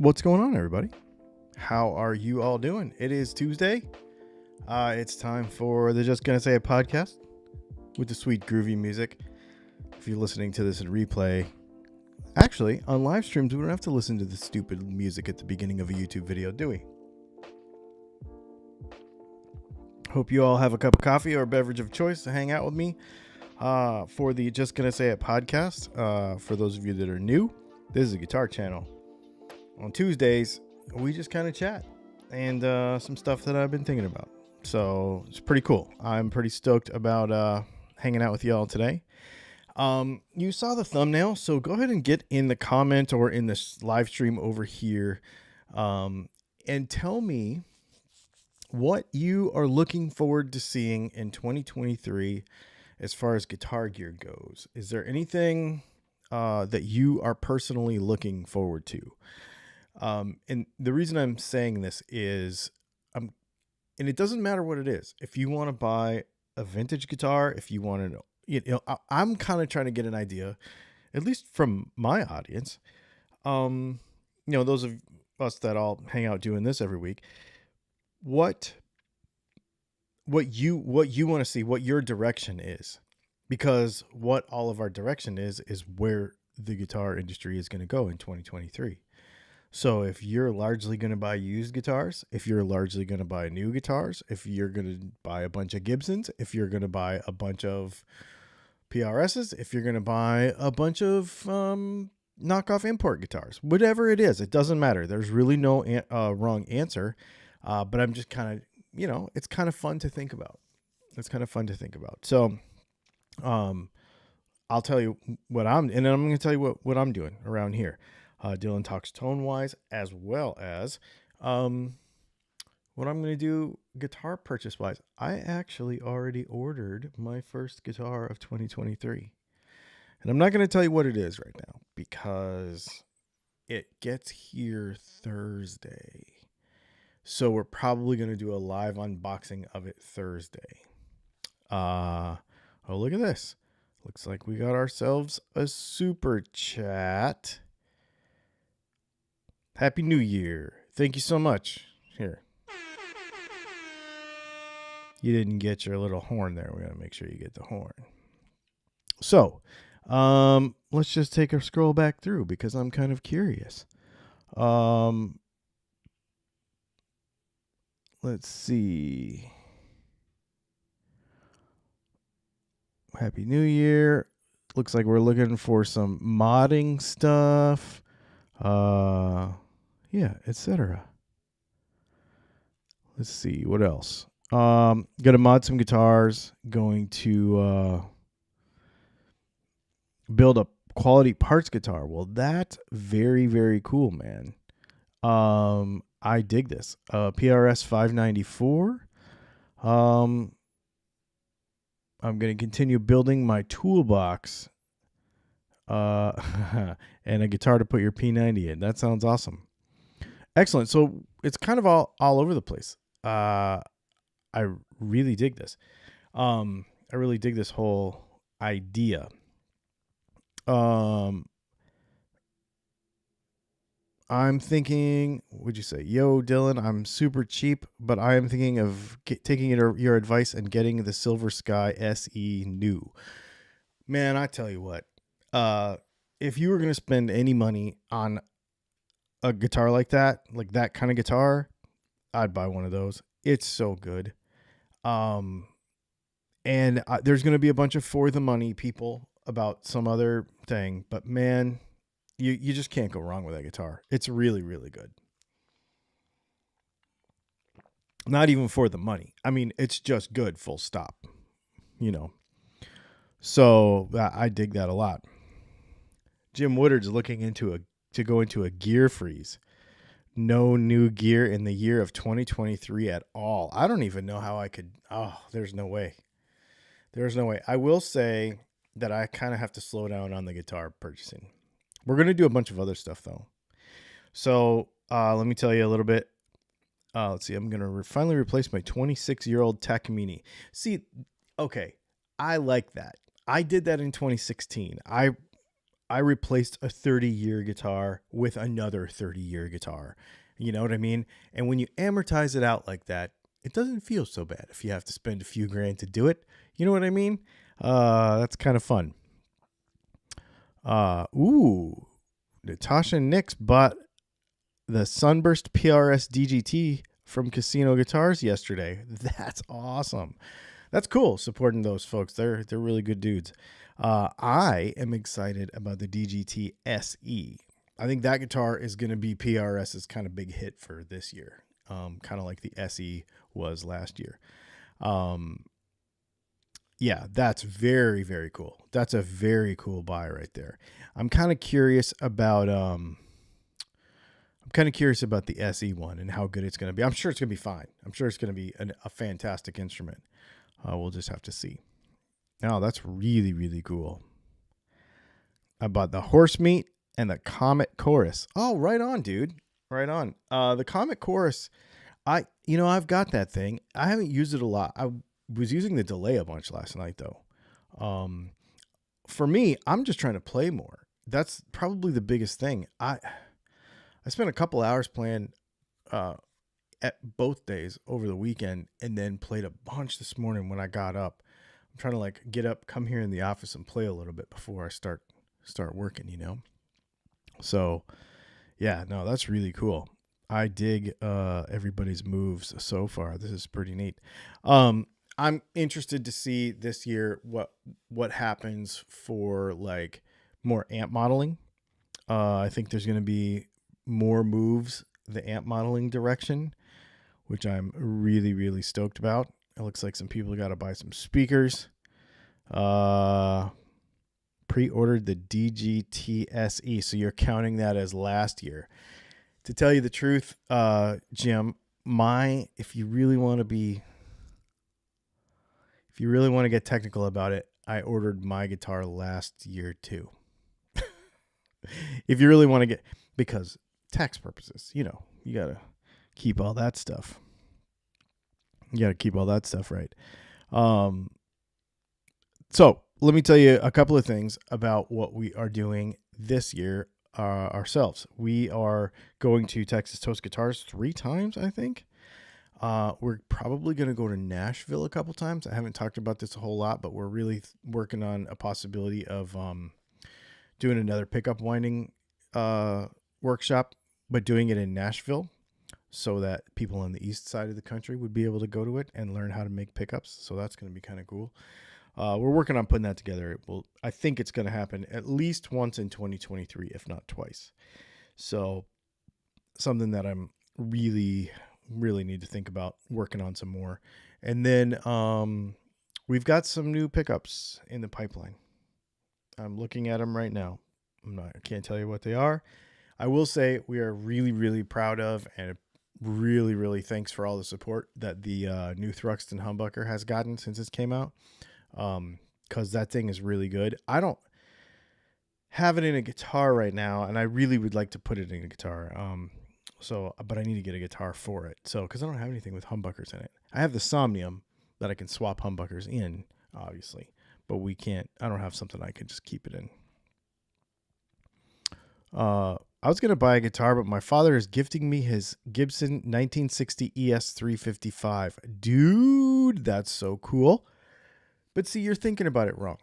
What's going on, everybody? How are you all doing? It is Tuesday. It's time for the Just Gonna Say It podcast with the sweet groovy music. If you're listening to this in replay, actually, on live streams, we don't have to listen to the stupid music at the beginning of a YouTube video, do we? Hope you all have a cup of coffee or a beverage of choice to hang out with me for the Just Gonna Say It podcast. For those of you that are new, this is a guitar channel. On Tuesdays, we just kind of chat and some stuff that I've been thinking about. So it's pretty cool. I'm pretty stoked about hanging out with y'all today. You saw the thumbnail, so go ahead and get in the comment or in this live stream over here and tell me what you are looking forward to seeing in 2023 as far as guitar gear goes. Is there anything that you are personally looking forward to? And the reason I'm saying this is, and it doesn't matter what it is. If you want to buy a vintage guitar, if you want to, I'm kind of trying to get an idea, at least from my audience. Those of us that all hang out doing this every week, what you want to see, what your direction is, because what all of our direction is where the guitar industry is going to go in 2023. So if you're largely going to buy used guitars, if you're largely going to buy new guitars, if you're going to buy a bunch of Gibsons, if you're going to buy a bunch of PRSs, if you're going to buy a bunch of knockoff import guitars, whatever it is, it doesn't matter. There's really no wrong answer. But I'm just kind of, it's kind of fun to think about. So I'll tell you what and then I'm going to tell you what I'm doing around here. Dylan talks tone-wise, as well as what I'm going to do guitar purchase-wise. I actually already ordered my first guitar of 2023. And I'm not going to tell you what it is right now because it gets here Thursday. So we're probably going to do a live unboxing of it Thursday. Oh, look at this. Looks like we got ourselves a super chat. Happy New Year. Thank you so much. Here. You didn't get your little horn there. We got to make sure you get the horn. So, let's just take a scroll back through because I'm kind of curious. Let's see. Happy New Year. Looks like we're looking for some modding stuff. Etc. Let's see what else. Gonna mod some guitars. Going to build a quality parts guitar. Well, that's very, very cool, man. I dig this. PRS 594. I'm gonna continue building my toolbox. And a guitar to put your P90 in. That sounds awesome. Excellent. So it's kind of all over the place. I really dig this. I really dig this whole idea. I'm thinking, would you say, yo, Dylan, I'm super cheap, but I am thinking of taking your advice and getting the Silver Sky SE new. Man, I tell you what. If you were going to spend any money on a guitar like that kind of guitar, I'd buy one of those. It's so good. And there's going to be a bunch of for the money people about some other thing, but man, you just can't go wrong with that guitar. It's really, really good. Not even for the money. I mean, it's just good, full stop, So I dig that a lot. Jim Woodard's looking to go into a gear freeze. No new gear in the year of 2023 at all. I don't even know how I could. Oh, there's no way. I will say that I kind of have to slow down on the guitar purchasing. We're going to do a bunch of other stuff, though. So let me tell you a little bit. Let's see. I'm going to finally replace my 26-year-old Takamine. See, okay. I like that. I did that in 2016. I replaced a 30-year guitar with another 30-year guitar. You know what I mean? And when you amortize it out like that, it doesn't feel so bad if you have to spend a few grand to do it. You know what I mean? That's kind of fun. Natasha Nix bought the Sunburst PRS DGT from Casino Guitars yesterday. That's awesome. That's cool, supporting those folks. They're really good dudes. I am excited about the DGT SE. I think that guitar is going to be PRS's kind of big hit for this year, kind of like the SE was last year. Yeah, that's very, very cool. That's a very cool buy right there. I'm kind of curious about the SE one and how good it's going to be. I'm sure it's going to be fine. I'm sure it's going to be a fantastic instrument. We'll just have to see. Oh, that's really, really cool. I bought the Horse Meat and the Comet Chorus. Oh, right on, dude. Right on. The Comet Chorus, I've got that thing. I haven't used it a lot. I was using the delay a bunch last night, though. For me, I'm just trying to play more. That's probably the biggest thing. I spent a couple hours playing at both days over the weekend, and then played a bunch this morning when I got up. I'm trying to get up, come here in the office and play a little bit before I start working, So yeah, no, that's really cool. I dig everybody's moves so far. This is pretty neat. I'm interested to see this year what happens for more amp modeling. I think there's going to be more moves the amp modeling direction, which I'm really, really stoked about. It looks like some people got to buy some speakers. Pre-ordered the DGT SE, so you're counting that as last year. To tell you the truth, Jim, if you really want to get technical about it, I ordered my guitar last year too. If you really want to because tax purposes, you got to keep all that stuff. You got to keep all that stuff right. So let me tell you a couple of things about what we are doing this year ourselves. We are going to Texas Toast Guitars 3 times, I think. We're probably going to go to Nashville a couple times. I haven't talked about this a whole lot, but we're really working on a possibility of doing another pickup winding workshop, but doing it in Nashville so that people on the east side of the country would be able to go to it and learn how to make pickups. So that's going to be kind of cool. We're working on putting that together. I think it's going to happen at least once in 2023, if not twice. So something that I'm really, really need to think about working on some more. And then we've got some new pickups in the pipeline. I'm looking at them right now. I can't tell you what they are. I will say we are really, really proud of, and really, really thanks for all the support that the new Thruxton humbucker has gotten since it came out. Because that thing is really good. I don't have it in a guitar right now, and I really would like to put it in a guitar. But I need to get a guitar for it. So, because I don't have anything with humbuckers in it. I have the Somnium that I can swap humbuckers in, obviously, but I don't have something I can just keep it in. I was going to buy a guitar, but my father is gifting me his Gibson 1960 ES 355. Dude, that's so cool. But see, you're thinking about it wrong.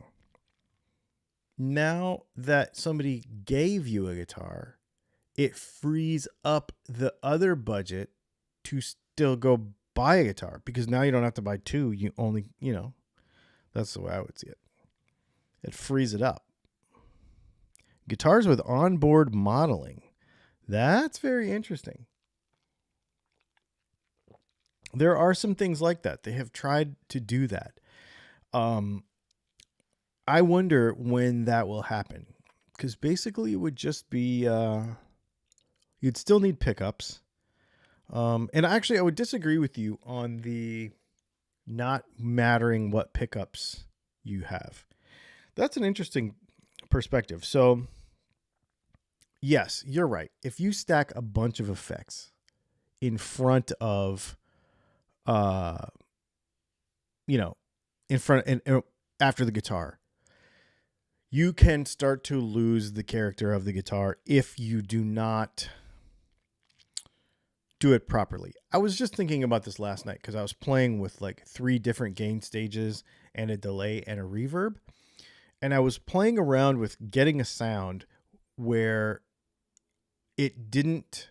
Now that somebody gave you a guitar, it frees up the other budget to still go buy a guitar, because now you don't have to buy 2. You only, that's the way I would see it. It frees it up. Guitars with onboard modeling. That's very interesting. There are some things like that. They have tried to do that. I wonder when that will happen, because basically it would just be, you'd still need pickups. And actually I would disagree with you on the not mattering what pickups you have. That's an interesting perspective. So yes, you're right. If you stack a bunch of effects in front of, in front and after the guitar, you can start to lose the character of the guitar if you do not do it properly. I was just thinking about this last night because I was playing with like 3 different gain stages and a delay and a reverb. And I was playing around with getting a sound where it didn't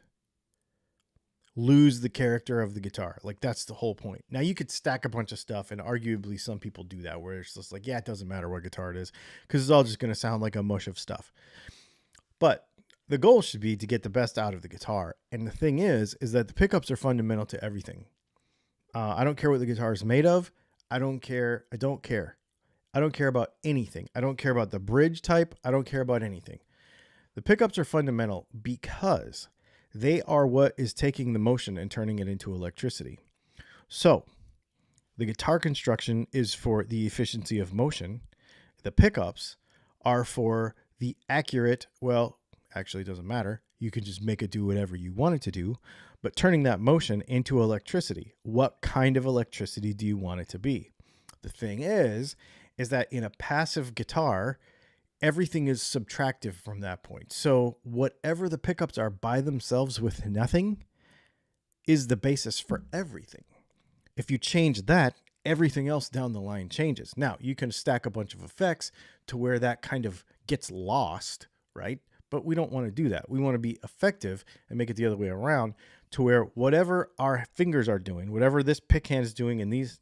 lose the character of the guitar. Like, that's the whole point. Now, you could stack a bunch of stuff, and arguably some people do that, where it's just like, yeah, it doesn't matter what guitar it is, because it's all just going to sound like a mush of stuff. But the goal should be to get the best out of the guitar. And the thing is that the pickups are fundamental to everything. I don't care what the guitar is made of. I don't care. I don't care about anything. I don't care about the bridge type. I don't care about anything. The pickups are fundamental because they are what is taking the motion and turning it into electricity. So the guitar construction is for the efficiency of motion. The pickups are for the accurate, well, actually it doesn't matter. You can just make it do whatever you want it to do, but turning that motion into electricity. What kind of electricity do you want it to be? The thing is that in a passive guitar, everything is subtractive from that point. So whatever the pickups are by themselves with nothing is the basis for everything. If you change that, everything else down the line changes. Now, you can stack a bunch of effects to where that kind of gets lost, right? But we don't want to do that. We want to be effective and make it the other way around, to where whatever our fingers are doing, whatever this pick hand is doing and these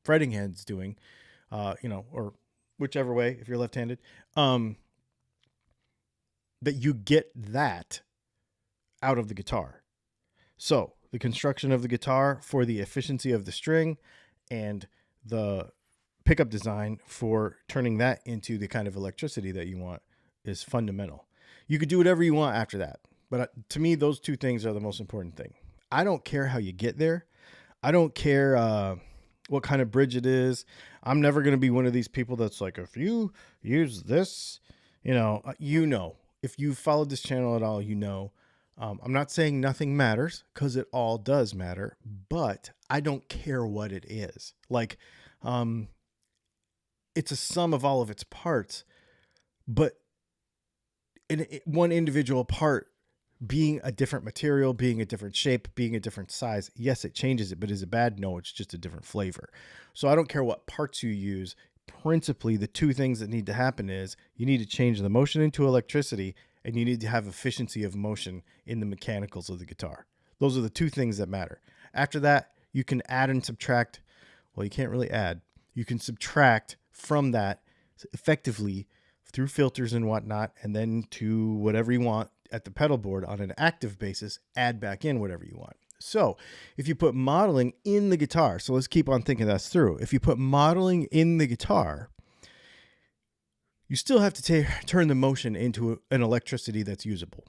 fretting hands doing, or whichever way, if you're left-handed, that you get that out of the guitar. So the construction of the guitar for the efficiency of the string and the pickup design for turning that into the kind of electricity that you want is fundamental. You could do whatever you want after that. But to me, those 2 things are the most important thing. I don't care how you get there. I don't care what kind of bridge it is. I'm never going to be one of these people that's like, if you use this, if you've followed this channel at all, I'm not saying nothing matters, because it all does matter, but I don't care what it is. Like, it's a sum of all of its parts, but one individual part being a different material, being a different shape, being a different size, yes, it changes it, but is it bad? No, it's just a different flavor. So I don't care what parts you use. Principally, the 2 things that need to happen is you need to change the motion into electricity, and you need to have efficiency of motion in the mechanicals of the guitar. Those are the 2 things that matter. After that, you can add and subtract. Well, you can't really add. You can subtract from that effectively through filters and whatnot, and then to whatever you want at the pedal board on an active basis, add back in whatever you want. So if you put modeling in the guitar, so let's keep on thinking this through. If you put modeling in the guitar, you still have to turn the motion into an electricity that's usable.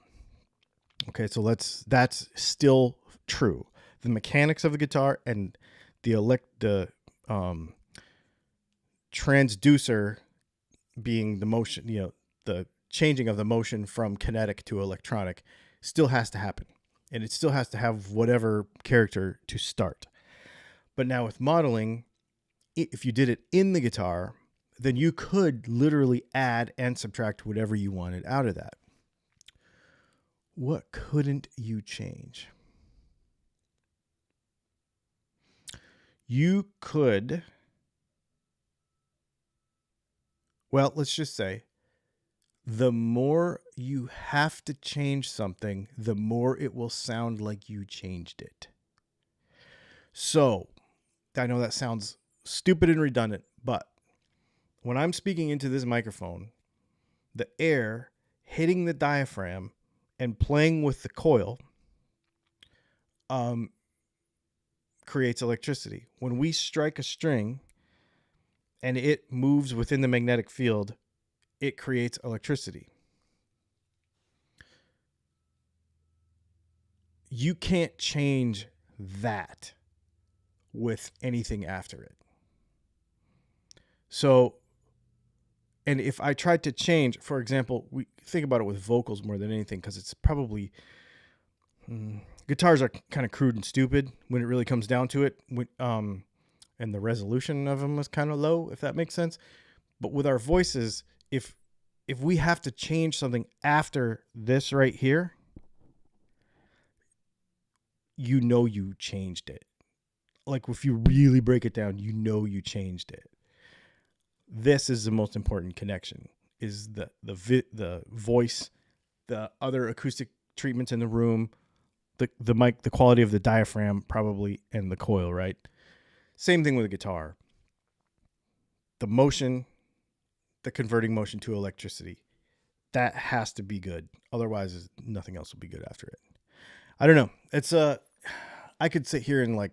Okay, so that's still true. The mechanics of the guitar and the transducer being the motion, the changing of the motion from kinetic to electronic still has to happen. And it still has to have whatever character to start. But now with modeling, if you did it in the guitar, then you could literally add and subtract whatever you wanted out of that. What couldn't you change? You could, well, let's just say, the more you have to change something, the more it will sound like you changed it. So, I know that sounds stupid and redundant, but when I'm speaking into this microphone, the air hitting the diaphragm and playing with the coil creates electricity. When we strike a string and it moves within the magnetic field, it creates electricity. You can't change that with anything after it. So, and if I tried to change, for example, we think about it with vocals more than anything, because it's probably, guitars are kind of crude and stupid when it really comes down to it. And the resolution of them is kind of low, if that makes sense. But with our voices, if if we have to change something after this right here, you know you changed it. Like if you really break it down, you know you changed it. This is the most important connection, is the voice, the other acoustic treatments in the room, the mic, the quality of the diaphragm probably, and the coil, right? Same thing with a guitar. The motion, the converting motion to electricity, that has to be good. Otherwise, nothing else will be good after it. I don't know. It's I could sit here and like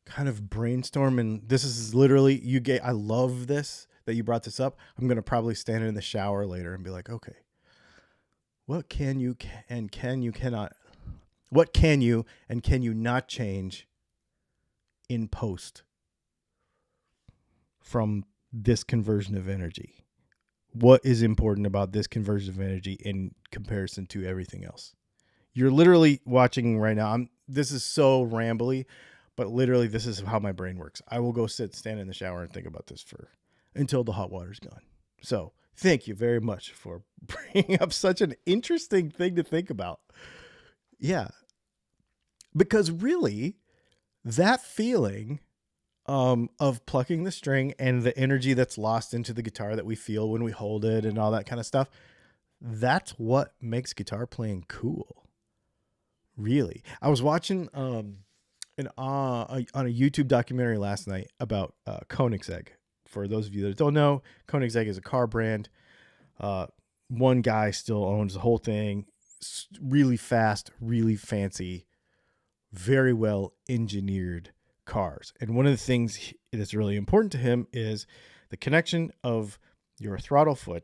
kind of brainstorm, and this is literally I love this that you brought this up. I'm gonna probably stand in the shower later and be like, okay, what can you and can you cannot, what can you and can you not change in post from this conversion of energy? What is important about this conversion of energy in comparison to everything else? You're literally watching right now. This is so rambly, but literally this is how my brain works. I will go stand in the shower and think about this until the hot water's gone. So thank you very much for bringing up such an interesting thing to think about. Yeah. Because really, that feeling of plucking the string and the energy that's lost into the guitar that we feel when we hold it and all that kind of stuff, that's what makes guitar playing cool. Really. I was watching on a YouTube documentary last night about Koenigsegg. For those of you that don't know, Koenigsegg is a car brand. One guy still owns the whole thing. Really fast, really fancy, very well engineered cars. And one of the things that's really important to him is the connection of your throttle foot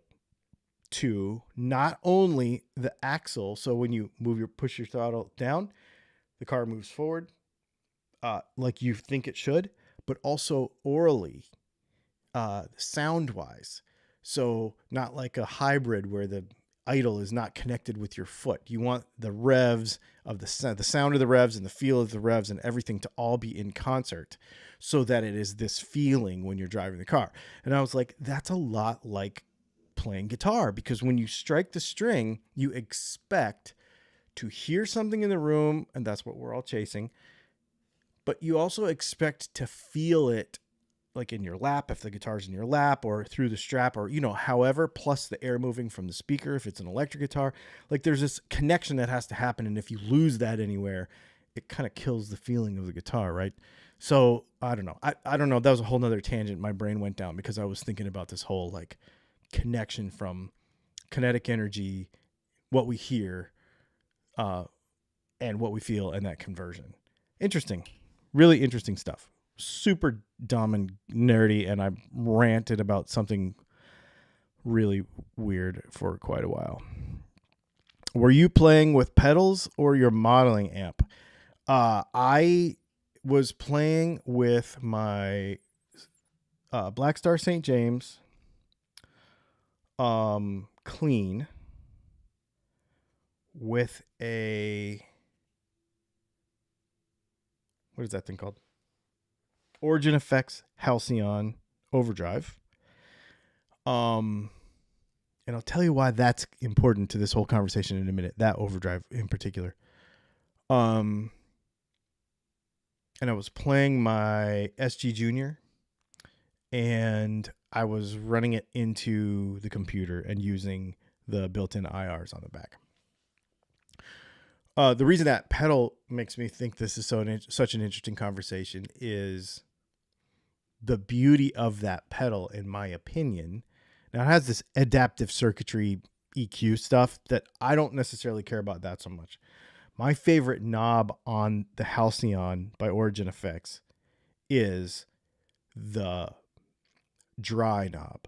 to not only the axle. So when you push your throttle down, the car moves forward like you think it should, but also orally, sound wise. So not like a hybrid where the idle is not connected with your foot. You want the revs of the sound of the revs and the feel of the revs and everything to all be in concert so that it is this feeling when you're driving the car. And I was like, that's a lot like playing guitar, because when you strike the string, you expect to hear something in the room, and that's what we're all chasing. But you also expect to feel it like in your lap, if the guitar's in your lap, or through the strap, or, however, plus the air moving from the speaker, if it's an electric guitar. Like there's this connection that has to happen. And if you lose that anywhere, it kind of kills the feeling of the guitar, right? So I don't know. I don't know. That was a whole nother tangent my brain went down, because I was thinking about this whole like connection from kinetic energy, what we hear, and what we feel, and that conversion. Interesting. Really interesting stuff. Super dumb and nerdy, and I ranted about something really weird for quite a while. Were you playing with pedals or your modeling amp? I was playing with my Blackstar St. James clean with a, what is that thing called? Origin Effects Halcyon Overdrive. And I'll tell you why that's important to this whole conversation in a minute, that overdrive in particular. And I was playing my SG Junior, and I was running it into the computer and using the built-in IRs on the back. The reason that pedal makes me think this is such an interesting conversation is the beauty of that pedal, in my opinion. Now, it has this adaptive circuitry EQ stuff that I don't necessarily care about that so much. My favorite knob on the Halcyon by Origin Effects is the dry knob.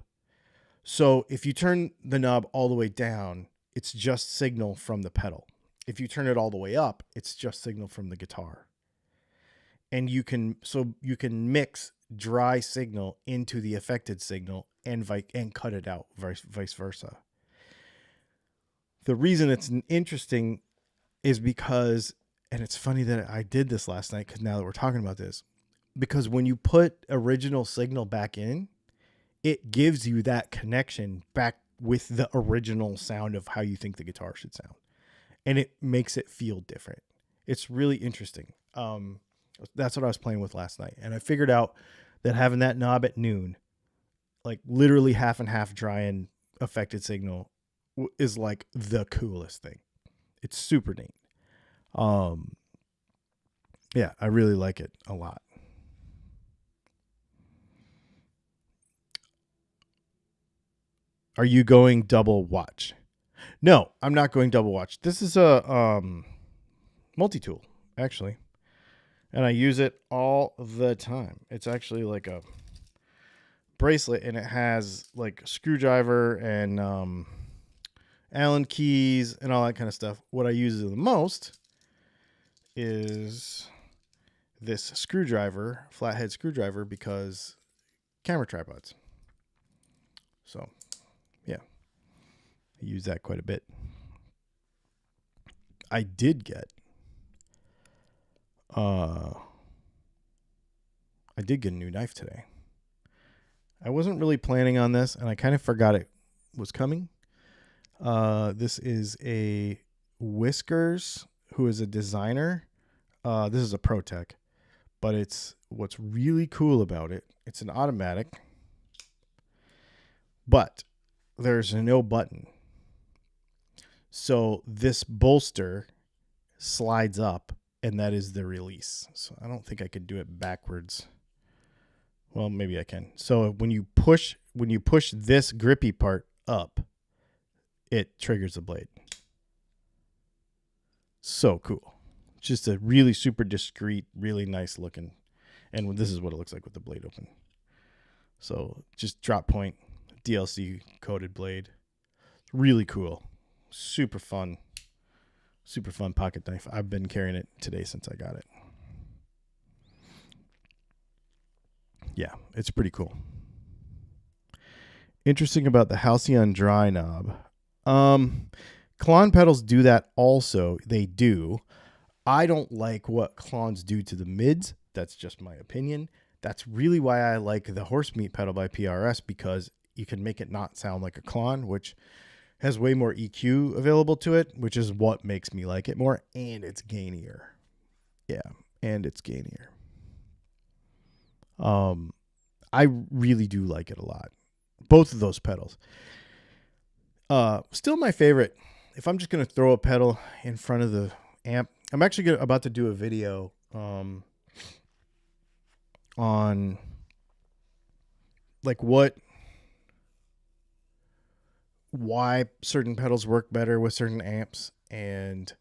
So if you turn the knob all the way down, it's just signal from the pedal. If you turn it all the way up, it's just signal from the guitar. And you can mix dry signal into the affected signal and cut it out, vice versa. The reason it's interesting is because, and it's funny that I did this last night, because now that we're talking about this, because when you put original signal back in, it gives you that connection back with the original sound of how you think the guitar should sound. And it makes it feel different. It's really interesting. That's what I was playing with last night. And I figured out that having that knob at noon, like literally half and half dry and affected signal, is like the coolest thing. It's super neat. Yeah, I really like it a lot. Are you going double watch? No, I'm not going double watch. This is a multi-tool, actually. And I use it all the time. It's actually like a bracelet, and it has like a screwdriver and Allen keys and all that kind of stuff. What I use the most is this screwdriver, flathead screwdriver, because camera tripods. So, yeah, I use that quite a bit. I did get a new knife today. I wasn't really planning on this, and I kind of forgot it was coming. This is a Whiskers, who is a designer. This is a ProTech, but what's really cool about it. It's an automatic, but there's no button. So this bolster slides up, and that is the release. So I don't think I could do it backwards. Well, maybe I can. So when you push this grippy part up, it triggers the blade. So cool. Just a really super discreet, really nice looking. And this is what it looks like with the blade open. So just drop point, DLC coated blade. Really cool. Super fun pocket knife. I've been carrying it today since I got it. Yeah, it's pretty cool. Interesting about the Halcyon dry knob. Klon pedals do that also. They do. I don't like what Klons do to the mids. That's just my opinion. That's really why I like the Horse Meat pedal by PRS, because you can make it not sound like a Klon, which has way more EQ available to it, which is what makes me like it more. And it's gainier. Yeah, and it's gainier. I really do like it a lot. Both of those pedals. Still my favorite. If I'm just going to throw a pedal in front of the amp, I'm actually about to do a video on like why certain pedals work better with certain amps, and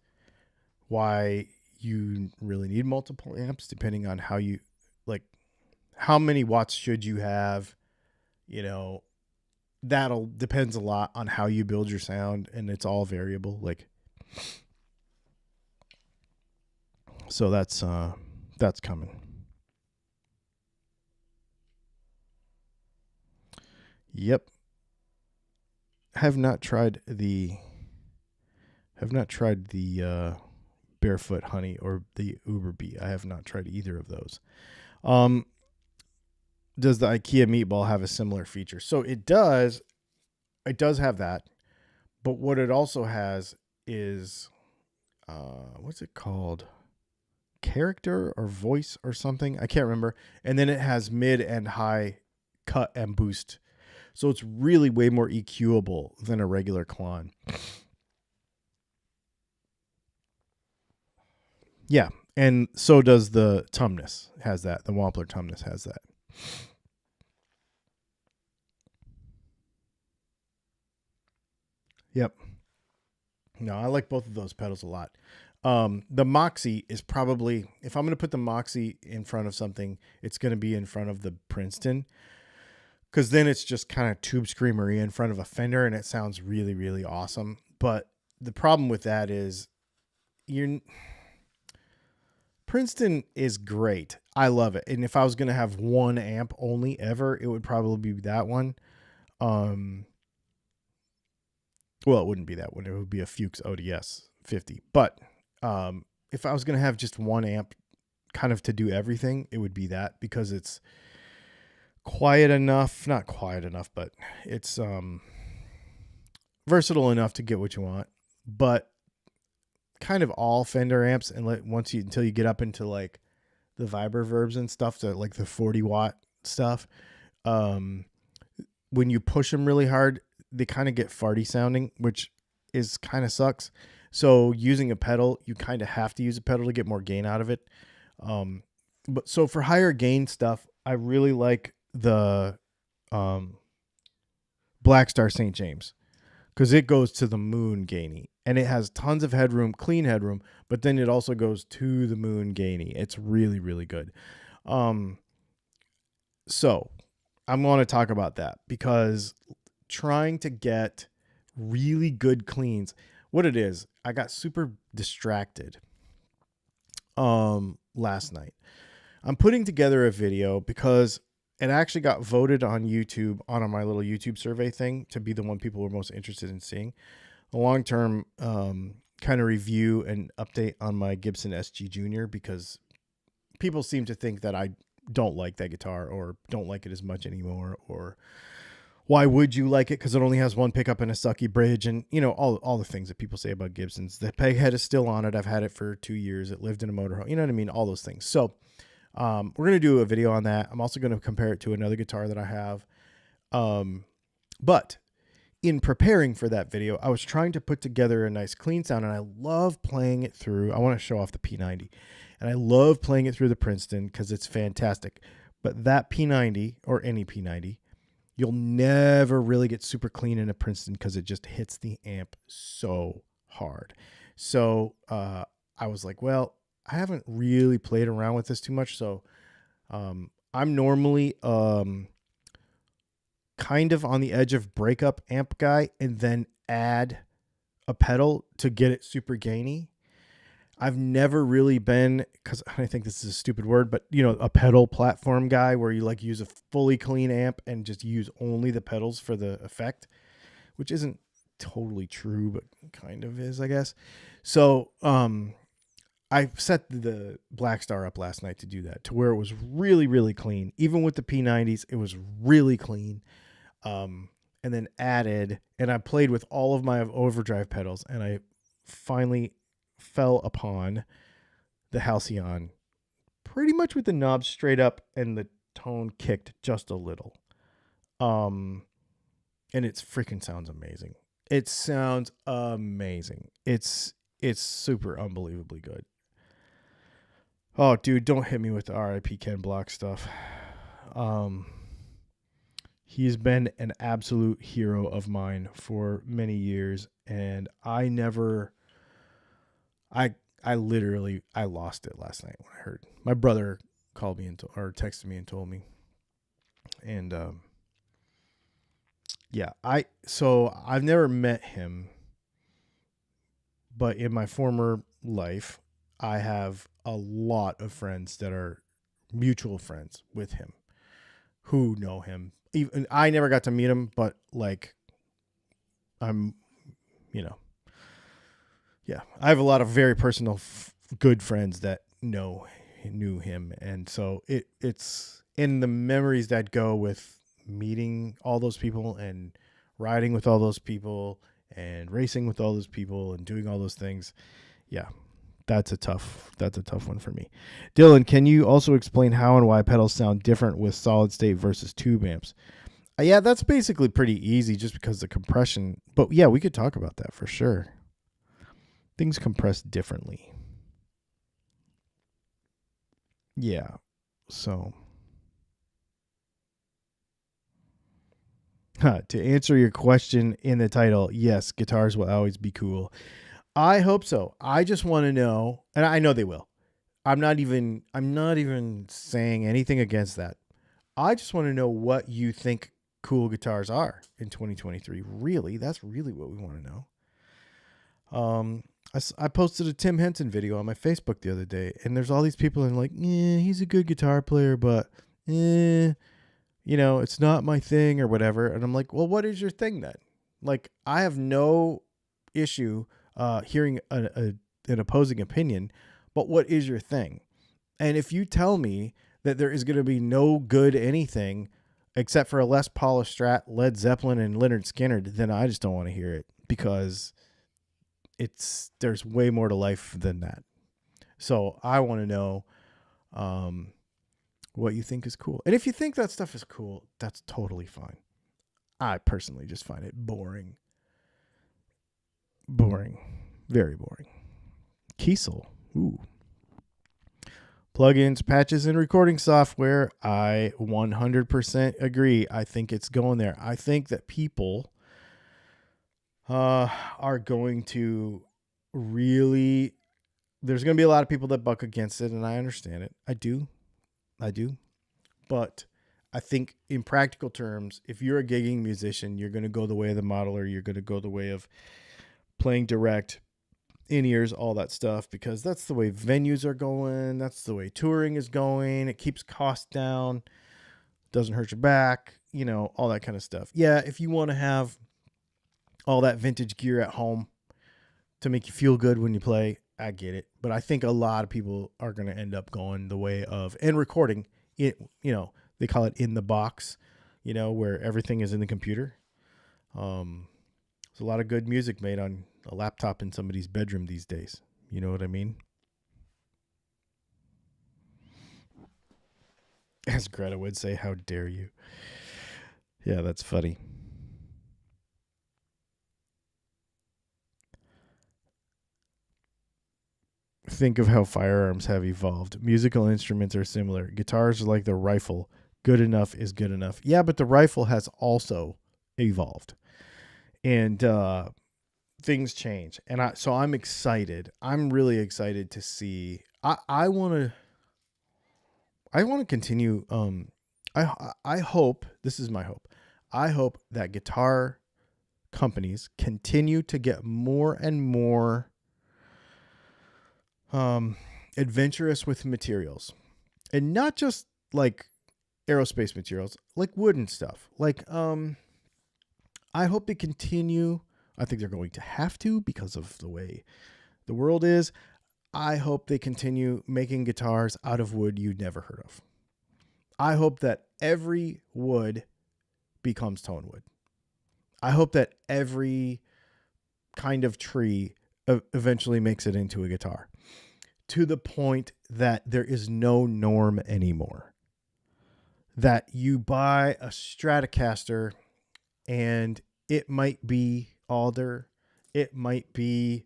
why you really need multiple amps depending on how you like, how many watts should you have, that'll depends a lot on how you build your sound, and it's all variable. Like, so that's coming. Yep. Have not tried the Barefoot Honey or the Uber Bee. I have not tried either of those. Does the IKEA meatball have a similar feature? So it does. It does have that. But what it also has is, what's it called? Character or voice or something? I can't remember. And then it has mid and high cut and boost. So it's really way more EQable than a regular Klon. Yeah. And so does the Tumnus, has that. The Wampler Tumnus has that. Yep. No, I like both of those pedals a lot. The Moxie is probably, if I'm going to put the Moxie in front of something, it's going to be in front of the Princeton, because then it's just kind of tube screamery in front of a Fender, and it sounds really, really awesome. But the problem with that is Princeton is great. I love it. And if I was going to have one amp only ever, it would probably be that one. Well, it wouldn't be that one. It would be a Fuchs ODS 50. But if I was going to have just one amp kind of to do everything, it would be that, because it's quiet enough, not quiet enough, but it's versatile enough to get what you want, but kind of all Fender amps, and until you get up into like the Vibroverbs and stuff, to like the 40 watt stuff, when you push them really hard, they kind of get farty sounding, which is kind of sucks. So using a pedal, you kind of have to use a pedal to get more gain out of it. But so for higher gain stuff, I really like the Blackstar St. James, because it goes to the moon gainy, and it has tons of headroom, clean headroom, but then it also goes to the moon gainy. It's really, really good. So I'm going to talk about that, because trying to get really good cleans, what it is, I got super distracted last night. I'm putting together a video because it actually got voted on YouTube, on my little YouTube survey thing, to be the one people were most interested in seeing. A long-term kind of review and update on my Gibson SG Junior, because people seem to think that I don't like that guitar, or don't like it as much anymore, or why would you like it? Because it only has one pickup and a sucky bridge, and all the things that people say about Gibsons. The peg head is still on it. I've had it for 2 years. It lived in a motorhome. You know what I mean? All those things. So we're going to do a video on that. I'm also going to compare it to another guitar that I have. But in preparing for that video, I was trying to put together a nice clean sound, and I love playing it through. I want to show off the P90, and I love playing it through the Princeton because it's fantastic. But that P90, or any P90, you'll never really get super clean in a Princeton, because it just hits the amp so hard. So I was like, well, I haven't really played around with this too much. So I'm normally kind of on the edge of breakup amp guy, and then add a pedal to get it super gainy. I've never really been, because I think this is a stupid word, but a pedal platform guy, where you like use a fully clean amp and just use only the pedals for the effect, which isn't totally true, but kind of is, I guess. So I set the Blackstar up last night to do that, to where it was really, really clean. Even with the P90s, it was really clean. And then added, and I played with all of my overdrive pedals, and I finally fell upon the Halcyon pretty much with the knobs straight up and the tone kicked just a little. And it freaking sounds amazing. It sounds amazing. It's super unbelievably good. Oh, dude, don't hit me with the RIP Ken Block stuff. He's been an absolute hero of mine for many years, and I lost it last night when I heard. My brother called me or texted me and told me. And so I've never met him, but in my former life, I have a lot of friends that are mutual friends with him who know him. Even I never got to meet him, but like I have a lot of very personal, good friends that knew him. And so it's in the memories that go with meeting all those people and riding with all those people and racing with all those people and doing all those things. Yeah, that's a tough one for me. Dylan, can you also explain how and why pedals sound different with solid state versus tube amps? Yeah, that's basically pretty easy, just because the compression. But yeah, we could talk about that for sure. Things compress differently. Yeah. So to answer your question in the title, yes, guitars will always be cool. I hope so. I just want to know, and I know they will. I'm not even saying anything against that. I just want to know what you think cool guitars are in 2023. Really, that's really what we want to know. I posted a Tim Henson video on my Facebook the other day, and there's all these people and like, yeah, he's a good guitar player, but it's not my thing or whatever. And I'm like, well, what is your thing then? Like, I have no issue hearing an opposing opinion, but what is your thing? And if you tell me that there is going to be no good anything except for a Les Paul, Strat, Led Zeppelin, and Lynyrd Skynyrd, then I just don't want to hear it. because there's way more to life than that. So I want to know what you think is cool. And if you think that stuff is cool, that's totally fine. I personally just find it boring. Boring. Very boring. Kiesel. Ooh. Plugins, patches, and recording software. I 100% agree. I think it's going there. I think that people are going to really... There's going to be a lot of people that buck against it, and I understand it. I do. But I think in practical terms, if you're a gigging musician, you're going to go the way of the modeler. You're going to go the way of playing direct, in-ears, all that stuff, because that's the way venues are going. That's the way touring is going. It keeps costs down. Doesn't hurt your back. All that kind of stuff. Yeah, if you want to have all that vintage gear at home to make you feel good when you play, I get it. But I think a lot of people are going to end up going the way of, and recording it, they call it in the box, where everything is in the computer. There's a lot of good music made on a laptop in somebody's bedroom these days. You know what I mean? As Greta would say, how dare you? Yeah, that's funny. Think of how firearms have evolved. Musical instruments are similar. Guitars are like the rifle. Good enough is good enough. Yeah, but the rifle has also evolved. And things change. And so I'm excited. I'm really excited to see. I want to continue. I hope, this is my hope. I hope that guitar companies continue to get more and more adventurous with materials, and not just like aerospace materials, like wooden stuff. Like, I hope they continue. I think they're going to have to, because of the way the world is. I hope they continue making guitars out of wood you'd never heard of. I hope that every wood becomes tone wood. I hope that every kind of tree eventually makes it into a guitar, to the point that there is no norm anymore. That you buy a Stratocaster and it might be alder, it might be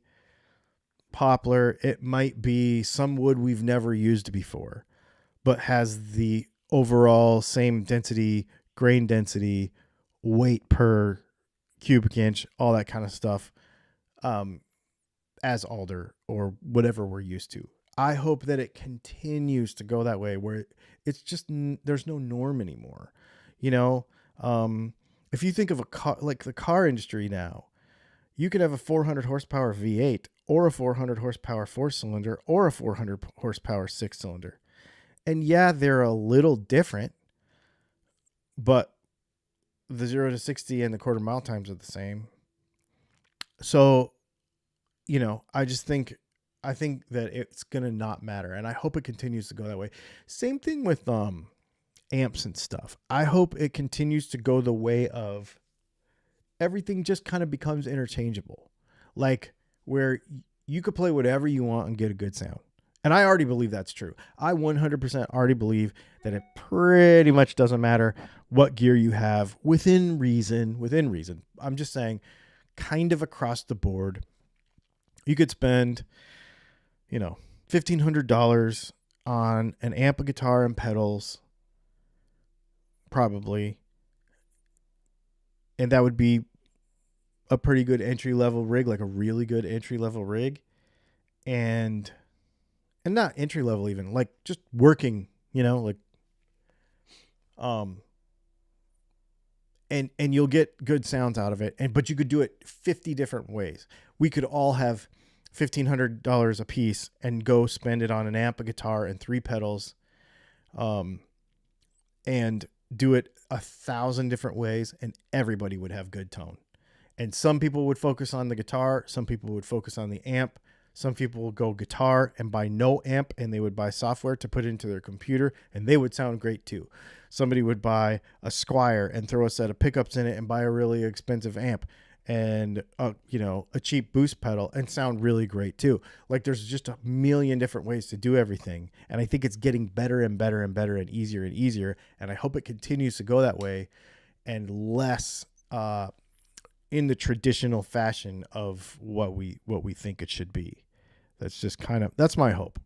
poplar, it might be some wood we've never used before, but has the overall same density, grain density, weight per cubic inch, all that kind of stuff, as alder or whatever we're used to. I hope that it continues to go that way, where it's just, there's no norm anymore. If you think of a car, like the car industry now, you could have a 400 horsepower V8 or a 400 horsepower 4-cylinder or a 400 horsepower 6-cylinder. And yeah, they're a little different, but the 0 to 60 and the quarter mile times are the same. So, I think that it's going to not matter. And I hope it continues to go that way. Same thing with amps and stuff. I hope it continues to go the way of everything just kind of becomes interchangeable. Like, where you could play whatever you want and get a good sound. And I already believe that's true. I 100% already believe that it pretty much doesn't matter what gear you have within reason. I'm just saying, kind of across the board, you could spend, $1,500 on an amp, a guitar, and pedals, probably. And that would be a pretty good entry-level rig, like a really good entry-level rig. And not entry-level even, like just working, and you'll get good sounds out of it. But you could do it 50 different ways. We could all have $1,500 a piece and go spend it on an amp, a guitar, and 3 pedals, and do it 1,000 different ways, and everybody would have good tone. And some people would focus on the guitar, some people would focus on the amp, some people would go guitar and buy no amp, and they would buy software to put into their computer, and they would sound great too. Somebody would buy a Squier and throw a set of pickups in it and buy a really expensive amp, and a cheap boost pedal and sound really great too. Like there's just a million different ways to do everything, and I think it's getting better and better and better and easier, and I hope it continues to go that way and less in the traditional fashion of what we think it should be. That's my hope.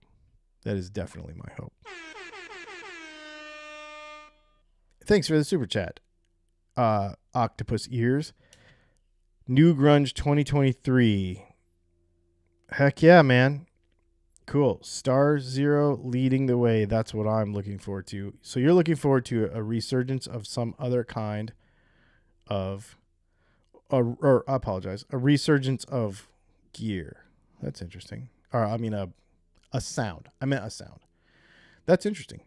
That is definitely my hope. Thanks for the super chat. Octopus Ears. New Grunge 2023. Heck yeah, man. Cool. Star Zero leading the way. That's what I'm looking forward to. So you're looking forward to a resurgence of some other kind of, or I apologize, a resurgence of gear. That's interesting. Or I mean a sound. I meant a sound. That's interesting.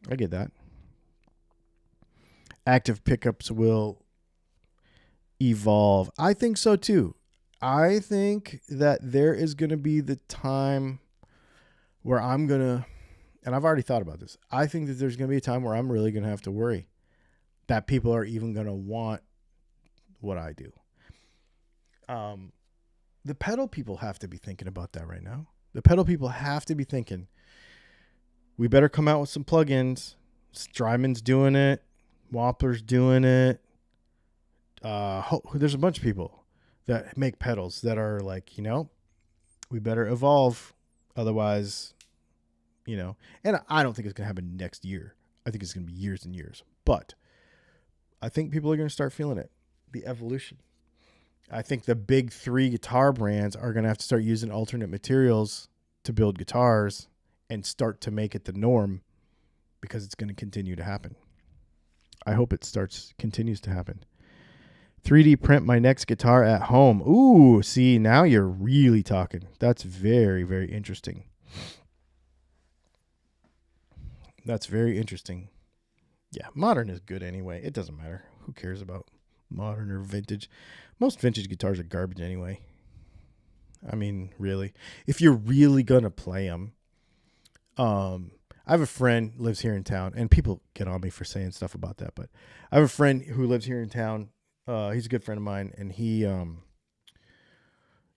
I get that. Active pickups will evolve. I think so too. I think that there is going to be the time where I'm going to, and I've already thought about this. I think that there's going to be a time where I'm really going to have to worry that people are even going to want what I do. The pedal people have to be thinking about that right now. The pedal people have to be thinking, we better come out with some plugins. Strymon's doing it. Wampler's doing it. There's a bunch of people that make pedals that are like, we better evolve. Otherwise, and I don't think it's going to happen next year. I think it's going to be years and years. But I think people are going to start feeling it, the evolution. I think the big three guitar brands are going to have to start using alternate materials to build guitars and start to make it the norm, because it's going to continue to happen. I hope it continues to happen. 3D print my next guitar at home. Ooh, see, now you're really talking. That's very, very interesting. That's very interesting. Yeah, modern is good anyway. It doesn't matter. Who cares about modern or vintage? Most vintage guitars are garbage anyway. I mean, really. If you're really going to play them. I have a friend lives here in town, and people get on me for saying stuff about that, but I have a friend who lives here in town. He's a good friend of mine, and he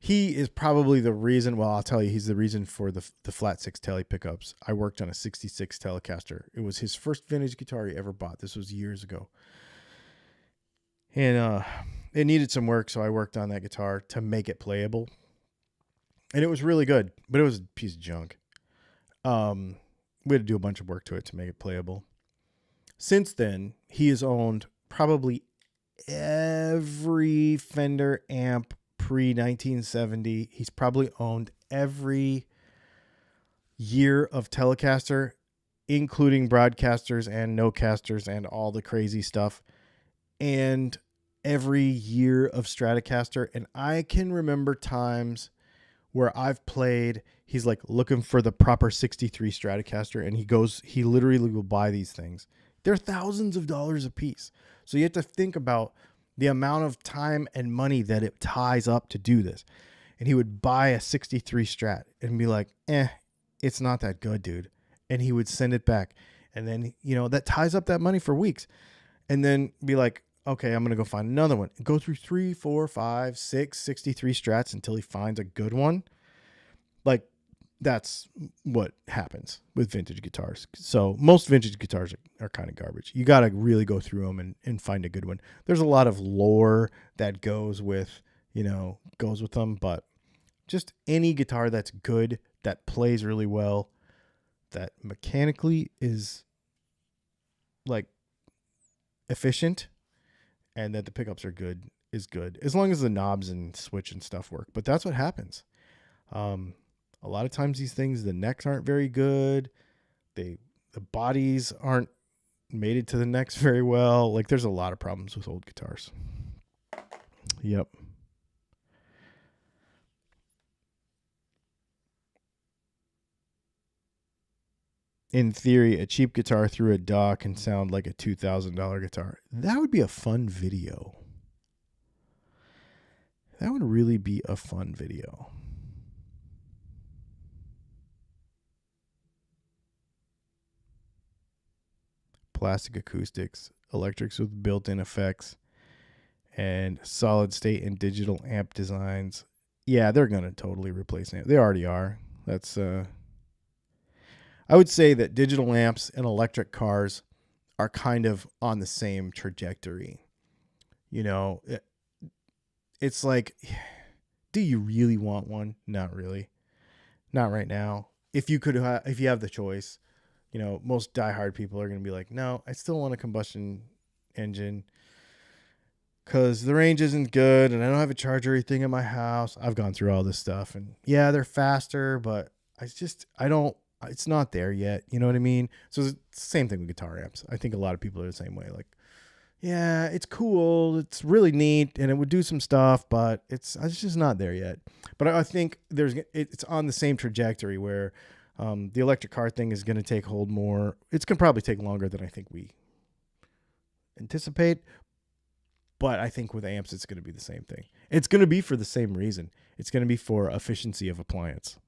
is probably the reason. Well, I'll tell you, he's the reason for the flat six Tele pickups. I worked on a 66 Telecaster. It was his first vintage guitar he ever bought. This was years ago, and it needed some work, so I worked on that guitar to make it playable, and it was really good, but it was a piece of junk. We had to do a bunch of work to it to make it playable. Since then, he has owned probably every Fender amp pre-1970. He's probably owned every year of Telecaster, including broadcasters and no-casters and all the crazy stuff, and every year of Stratocaster. And I can remember times where I've played, he's like looking for the proper 63 Stratocaster, and he literally will buy these things. They're thousands of dollars a piece. So you have to think about the amount of time and money that it ties up to do this. And he would buy a 63 Strat and be like, it's not that good, dude. And he would send it back. And then, that ties up that money for weeks. And then be like, okay, I'm going to go find another one. And go through 3, 4, 5, 6, 63 Strats until he finds a good one. Like, that's what happens with vintage guitars. So most vintage guitars are kind of garbage. You got to really go through them and find a good one. There's a lot of lore that goes with them, but just any guitar that's good, that plays really well, that mechanically is like efficient, and that the pickups are good is good, as long as the knobs and switch and stuff work. But that's what happens. A lot of times these things, the necks aren't very good. The bodies aren't mated to the necks very well. Like, there's a lot of problems with old guitars. Yep. In theory, a cheap guitar through a DAW can sound like a $2,000 guitar. That would be a fun video. That would really be a fun video. Plastic acoustics, electrics with built-in effects, and solid state and digital amp designs. Yeah, they're going to totally replace amp. They already are. That's I would say that digital amps and electric cars are kind of on the same trajectory. You know, it's like, do you really want one? Not really. Not right now. If you could, if you have the choice, you know, most diehard people are going to be like, no, I still want a combustion engine because the range isn't good and I don't have a charger or anything in my house. I've gone through all this stuff, and yeah, they're faster, but it's not there yet. You know what I mean? So it's the same thing with guitar amps. I think a lot of people are the same way. Like, yeah, it's cool. It's really neat and it would do some stuff, but it's just not there yet. But I think it's on the same trajectory where the electric car thing is going to take hold more. It's going to probably take longer than I think we anticipate. But I think with amps, it's going to be the same thing. It's going to be for the same reason. It's going to be for efficiency of appliance.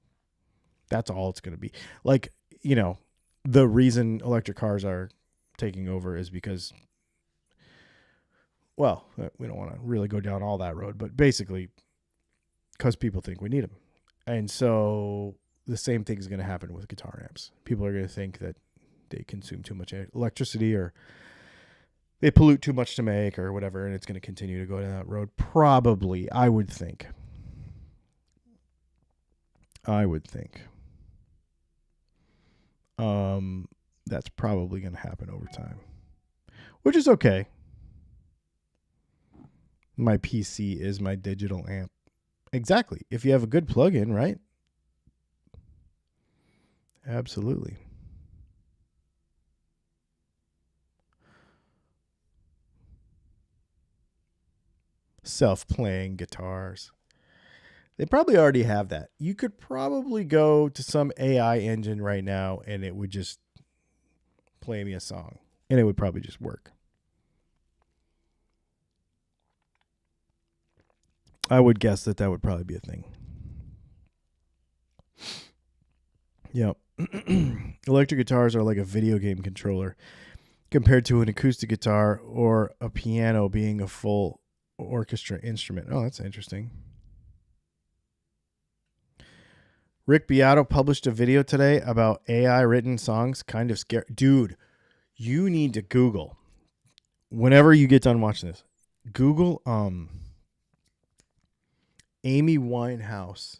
That's all it's going to be. Like, you know, the reason electric cars are taking over is because, well, we don't want to really go down all that road, but basically because people think we need them. And so the same thing is going to happen with guitar amps. People are going to think that they consume too much electricity or they pollute too much to make or whatever, and it's going to continue to go down that road. Probably, I would think. That's probably going to happen over time, which is okay. My PC is my digital amp. Exactly. If you have a good plug-in, right? Absolutely. Self-playing guitars. They probably already have that. You could probably go to some AI engine right now and it would just play me a song. And it would probably just work. I would guess that would probably be a thing. Yep. Electric guitars are like a video game controller compared to an acoustic guitar or a piano being a full orchestra instrument. Oh, that's interesting. Rick Beato published a video today about AI written songs. Kind of scary. Dude, you need to Google. Whenever you get done watching this, Google Amy Winehouse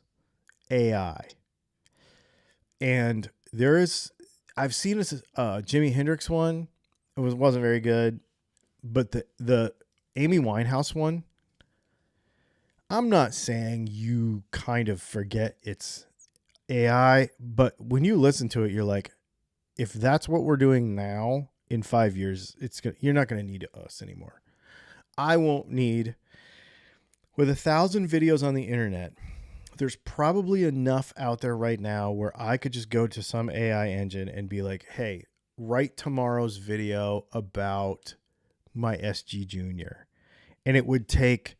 AI. And I've seen this Jimi Hendrix one. It wasn't very good. But the Amy Winehouse one, I'm not saying you kind of forget it's AI, but when you listen to it, you're like, if that's what we're doing now, in 5 years, you're not going to need us anymore. I won't need, with 1,000 videos on the internet, there's probably enough out there right now where I could just go to some AI engine and be like, hey, write tomorrow's video about my SG Junior. And it would take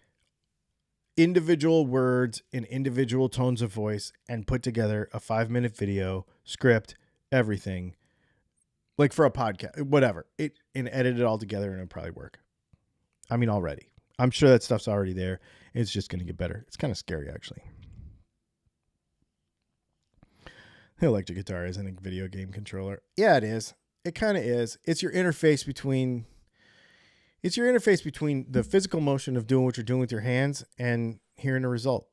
individual words and individual tones of voice and put together a 5-minute video, script, everything, like for a podcast, whatever, and edit it all together, and it'll probably work. I mean, already. I'm sure that stuff's already there. It's just going to get better. It's kind of scary, actually. The electric guitar isn't a video game controller. Yeah, it is. It kind of is. It's your interface between the physical motion of doing what you're doing with your hands and hearing the result.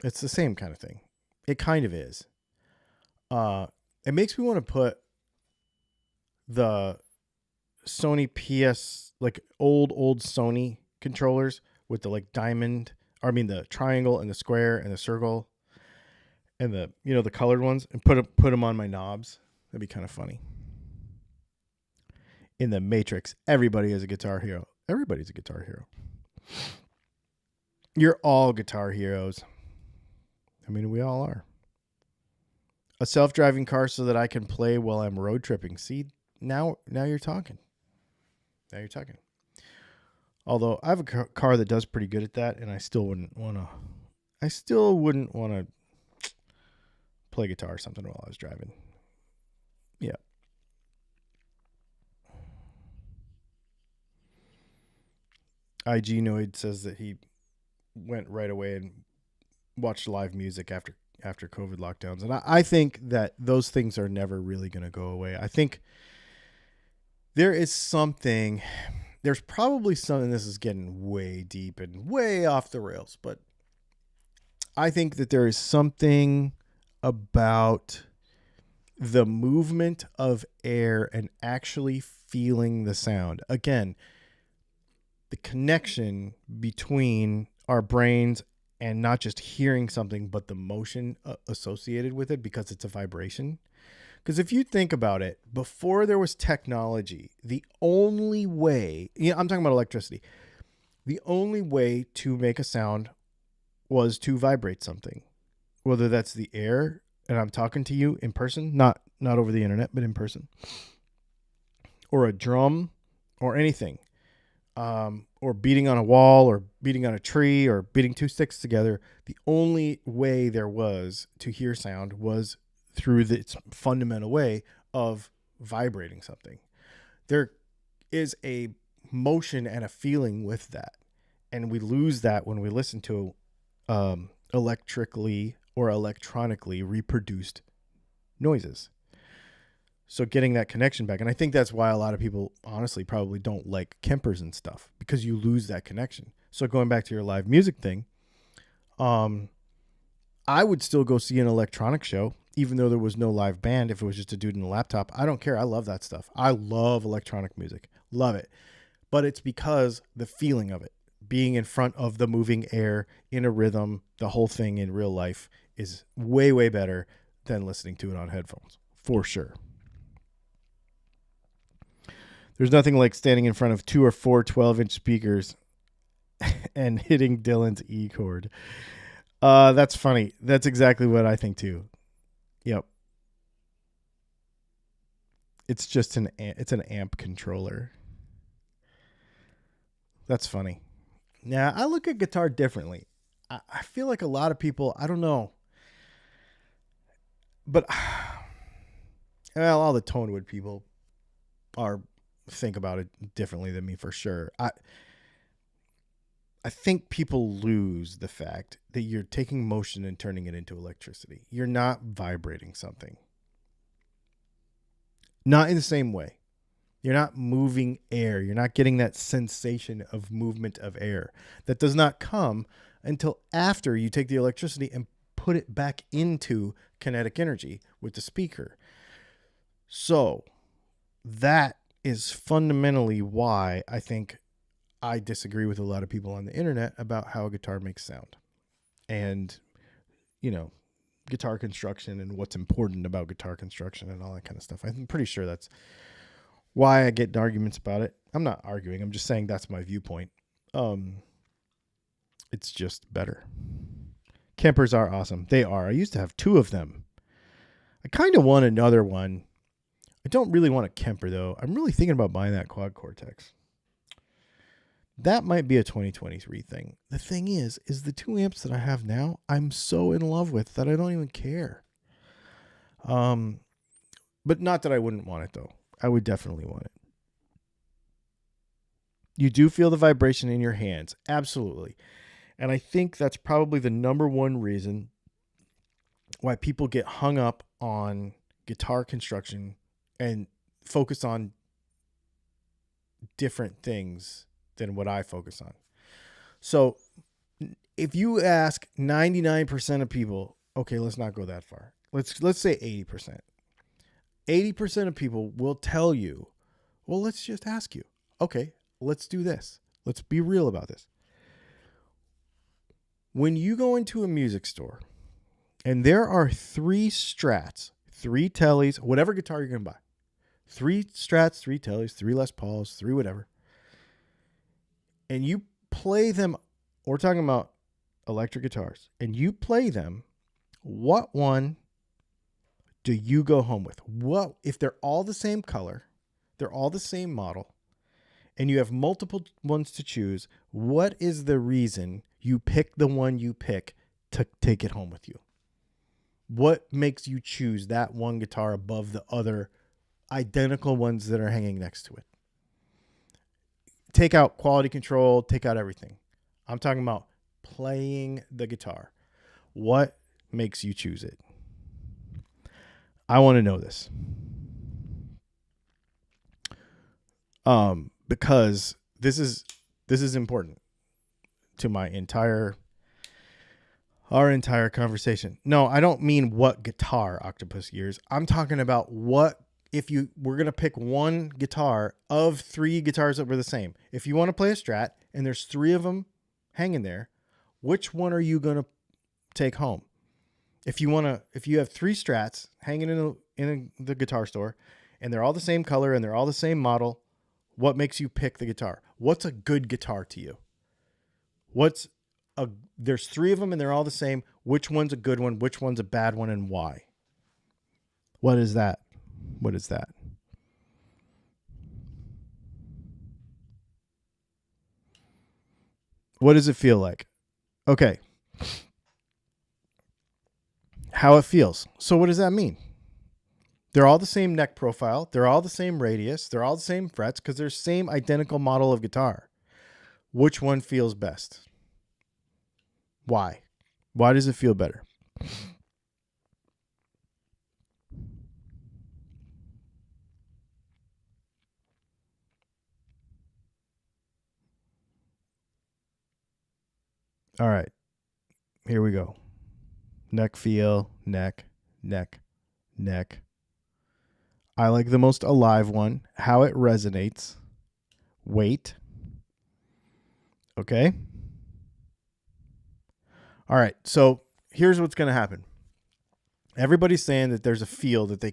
It's the same kind of thing. It kind of is. It makes me want to put the Sony PS, like old Sony controllers with the like the triangle and the square and the circle and the colored ones, and put them on my knobs. That'd be kind of funny. In the Matrix, everybody is a guitar hero. Everybody's a guitar hero. You're all guitar heroes. I mean, we all are. A self-driving car so that I can play while I'm road tripping. See, now you're talking. Now you're talking. Although I have a car that does pretty good at that, and I still wouldn't want to play guitar or something while I was driving. Yeah. IG Noid says that he went right away and watched live music after COVID lockdowns. And I think that those things are never really going to go away. I think there's probably something, this is getting way deep and way off the rails, but I think that there is something about the movement of air and actually feeling the sound. Again, the connection between our brains and not just hearing something, but the motion associated with it, because it's a vibration. Because if you think about it, before there was technology, the only way, I'm talking about electricity, the only way to make a sound was to vibrate something, whether that's the air, and I'm talking to you in person, not over the internet, but in person, or a drum, or anything, or beating on a wall, or beating on a tree, or beating two sticks together. The only way there was to hear sound was through its fundamental way of vibrating something. There is a motion and a feeling with that, and we lose that when we listen to electrically or electronically reproduced noises. So getting that connection back, and I think that's why a lot of people honestly probably don't like Kempers and stuff, because you lose that connection. So going back to your live music thing, I would still go see an electronic show, even though there was no live band. If it was just a dude in a laptop, I don't care. I love that stuff. I love electronic music, love it. But it's because the feeling of it, being in front of the moving air in a rhythm, the whole thing in real life is way, way better than listening to it on headphones, for sure. There's nothing like standing in front of 2 or 4 12-inch speakers and hitting Dylan's E chord. That's funny. That's exactly what I think too. Yep. It's just an amp controller. That's funny. Now, I look at guitar differently. I feel like a lot of people, I don't know, but well, all the Tonewood people think about it differently than me, for sure. I think people lose the fact that you're taking motion and turning it into electricity. You're not vibrating something. Not in the same way. You're not moving air. You're not getting that sensation of movement of air. That does not come until after you take the electricity and put it back into kinetic energy with the speaker. So that is fundamentally why I think I disagree with a lot of people on the internet about how a guitar makes sound. And, guitar construction and what's important about guitar construction and all that kind of stuff. I'm pretty sure that's why I get arguments about it. I'm not arguing. I'm just saying that's my viewpoint. It's just better. Kempers are awesome. They are. I used to have 2 of them. I kind of want another one. I don't really want a Kemper, though. I'm really thinking about buying that Quad Cortex. That might be a 2023 thing. The thing is the 2 amps that I have now, I'm so in love with that I don't even care. But not that I wouldn't want it, though. I would definitely want it. You do feel the vibration in your hands. Absolutely. And I think that's probably the number one reason why people get hung up on guitar construction and focus on different things than what I focus on. So if you ask 99% of people, okay, let's not go that far. Let's say 80%. 80% of people will tell you, well, let's just ask you. Okay, let's do this. Let's be real about this. When you go into a music store and there are 3 Strats, 3 Tellys, whatever guitar you're going to buy, 3 Strats, 3 Tellys, 3 Les Pauls, 3 whatever, and you play them, we're talking about electric guitars, and you play them, what one do you go home with? What if they're all the same color, they're all the same model, and you have multiple ones to choose, what is the reason you pick the one you pick to take it home with you? What makes you choose that one guitar above the other identical ones that are hanging next to it? take out quality control, take out everything. I'm talking about playing the guitar. What makes you choose it? I want to know this. Because this is important to our entire conversation. No, I don't mean what guitar Octopus Gears. I'm talking about what, if we're going to pick one guitar of 3 guitars that were the same. If you want to play a Strat and there's 3 of them hanging there, which one are you going to take home? If you have 3 Strats hanging in the guitar store and they're all the same color and they're all the same model, what makes you pick the guitar? What's a good guitar to you? There's 3 of them and they're all the same. Which one's a good one? Which one's a bad one, and why? What is that? What is that? What does it feel like? Okay. How it feels. So what does that mean? They're all the same neck profile. They're all the same radius. They're all the same frets because they're the same identical model of guitar. Which one feels best? Why? Why does it feel better? All right. Here we go. Neck feel, neck, neck, neck. I like the most alive one. How it resonates. Weight. Okay. All right. So here's what's going to happen. Everybody's saying that there's a feel that they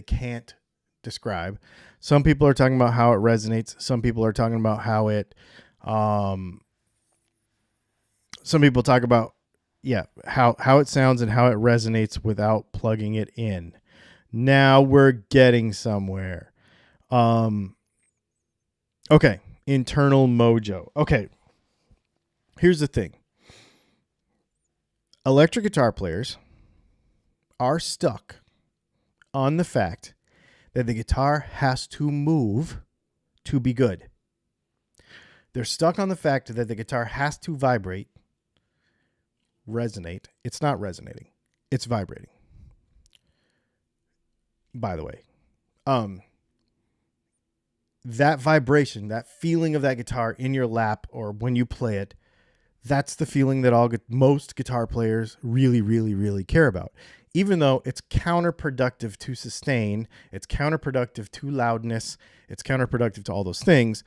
can't describe. Some people are talking about how it resonates. Some people are talking about how it, some people talk about, how it sounds and how it resonates without plugging it in. Now we're getting somewhere. Okay. Internal mojo. Okay. Here's the thing. Electric guitar players are stuck on the fact that the guitar has to move to be good. They're stuck on the fact that the guitar has to vibrate, resonate. It's not resonating. It's vibrating. By the way, that vibration, that feeling of that guitar in your lap or when you play it, that's the feeling that most guitar players really, really, really care about. Even though it's counterproductive to sustain, it's counterproductive to loudness, it's counterproductive to all those things,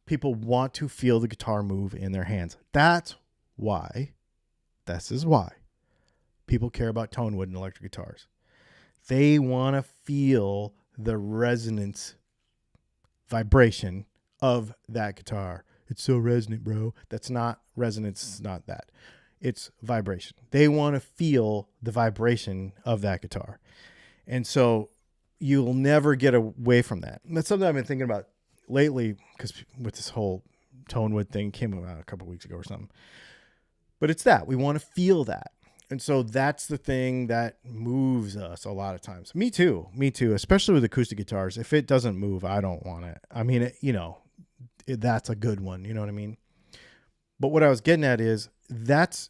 people want to feel the guitar move in their hands. This is why people care about tone wood and electric guitars. They want to feel the resonance vibration of that guitar. It's so resonant, bro. That's not resonance. It's not that. It's vibration. They want to feel the vibration of that guitar. And so you'll never get away from that. And that's something I've been thinking about lately because with this whole tone wood thing came about a couple of weeks ago or something. But it's that. We want to feel that. And so that's the thing that moves us a lot of times. Me too, especially with acoustic guitars. If it doesn't move, I don't want it. I mean, that's a good one. You know what I mean? But what I was getting at is that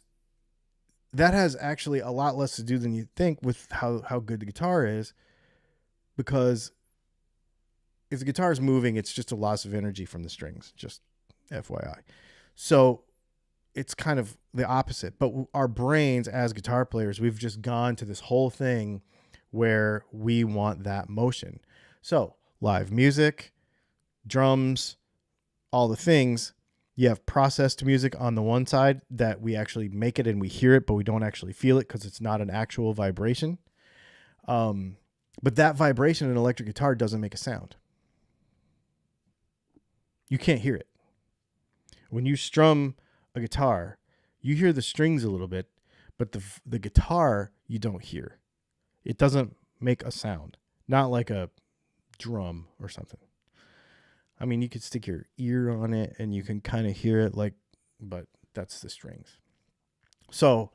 has actually a lot less to do than you think with how good the guitar is, because if the guitar is moving, it's just a loss of energy from the strings, just FYI. So it's kind of the opposite. But our brains as guitar players, we've just gone to this whole thing where we want that motion. So live music, drums, all the things. You have processed music on the one side that we actually make it and we hear it, but we don't actually feel it because it's not an actual vibration. But that vibration in an electric guitar doesn't make a sound. You can't hear it. When you strum a guitar, you hear the strings a little bit, but the guitar you don't hear. It doesn't make a sound. Not like a drum or something. I mean, you could stick your ear on it and you can kind of hear it, but that's the strings. So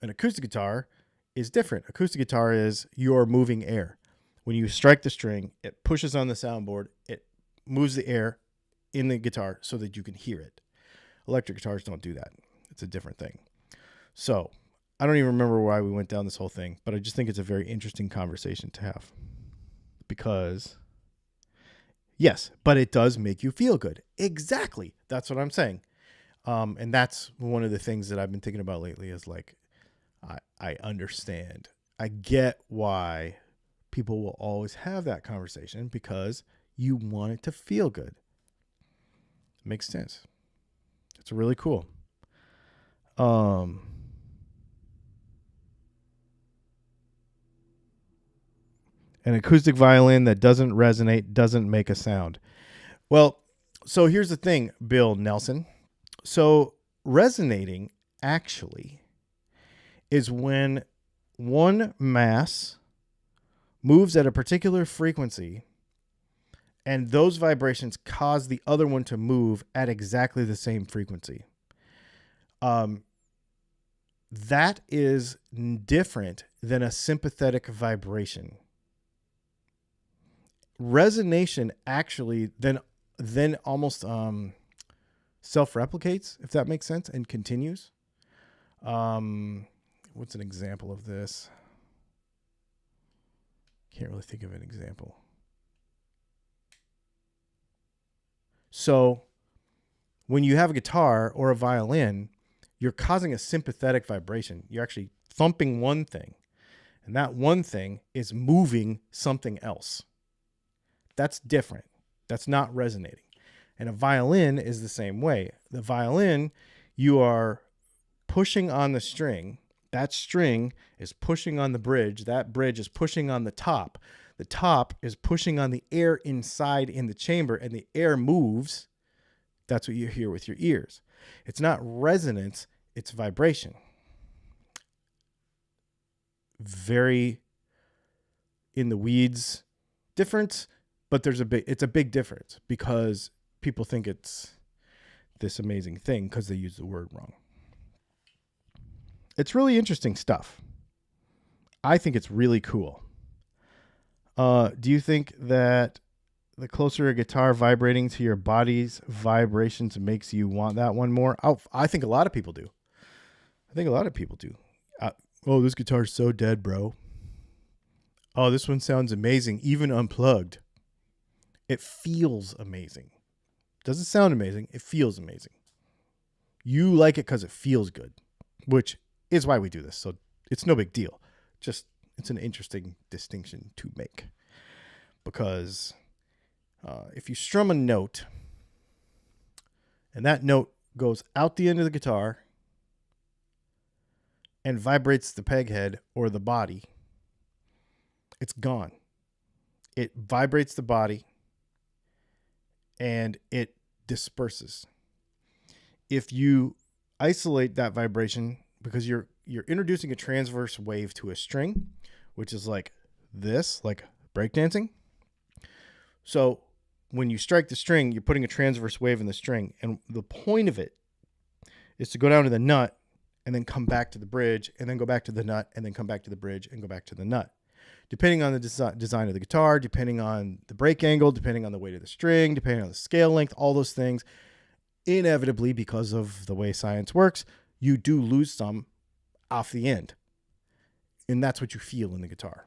an acoustic guitar is different. Acoustic guitar is you're moving air. When you strike the string, it pushes on the soundboard, it moves the air in the guitar so that you can hear it. Electric guitars don't do that. It's a different thing. So I don't even remember why we went down this whole thing, but I just think it's a very interesting conversation to have. Because, yes, but it does make you feel good. Exactly. That's what I'm saying. And that's one of the things that I've been thinking about lately is like, I understand. I get why people will always have that conversation because you want it to feel good. Makes sense. It's really cool. An acoustic violin that doesn't resonate doesn't make a sound. Well, so here's the thing, Bill Nelson. So resonating actually is when one mass moves at a particular frequency and those vibrations cause the other one to move at exactly the same frequency. That is different than a sympathetic vibration. Resonation actually then almost self-replicates, if that makes sense, and continues. What's an example of this? Can't really think of an example. So when you have a guitar or a violin, you're causing a sympathetic vibration. You're actually thumping one thing, and that one thing is moving something else. That's different. That's not resonating. And a violin is the same way. The violin, you are pushing on the string. That string is pushing on the bridge. That bridge is pushing on the top. The top is pushing on the air inside in the chamber, and the air moves. That's what you hear with your ears. It's not resonance, it's vibration. Very in the weeds difference, but it's a big difference because people think it's this amazing thing because they use the word wrong. It's really interesting stuff. I think it's really cool. Do you think that the closer a guitar vibrating to your body's vibrations makes you want that one more? I think a lot of people do. Oh, this guitar's so dead, bro. Oh, this one sounds amazing, even unplugged. It feels amazing. Doesn't sound amazing. It feels amazing. You like it because it feels good, which is why we do this. So it's no big deal. Just it's an interesting distinction to make because if you strum a note and that note goes out the end of the guitar and vibrates the peg head or the body, it's gone. It vibrates the body and it disperses. If you isolate that vibration, because you're introducing a transverse wave to a string, which is like this, like breakdancing. So when you strike the string, you're putting a transverse wave in the string, and the point of it is to go down to the nut and then come back to the bridge and then go back to the nut and then come back to the bridge and go back to the nut. Depending on the design of the guitar, depending on the break angle, depending on the weight of the string, depending on the scale length, all those things, inevitably, because of the way science works, you do lose some off the end. And that's what you feel in the guitar.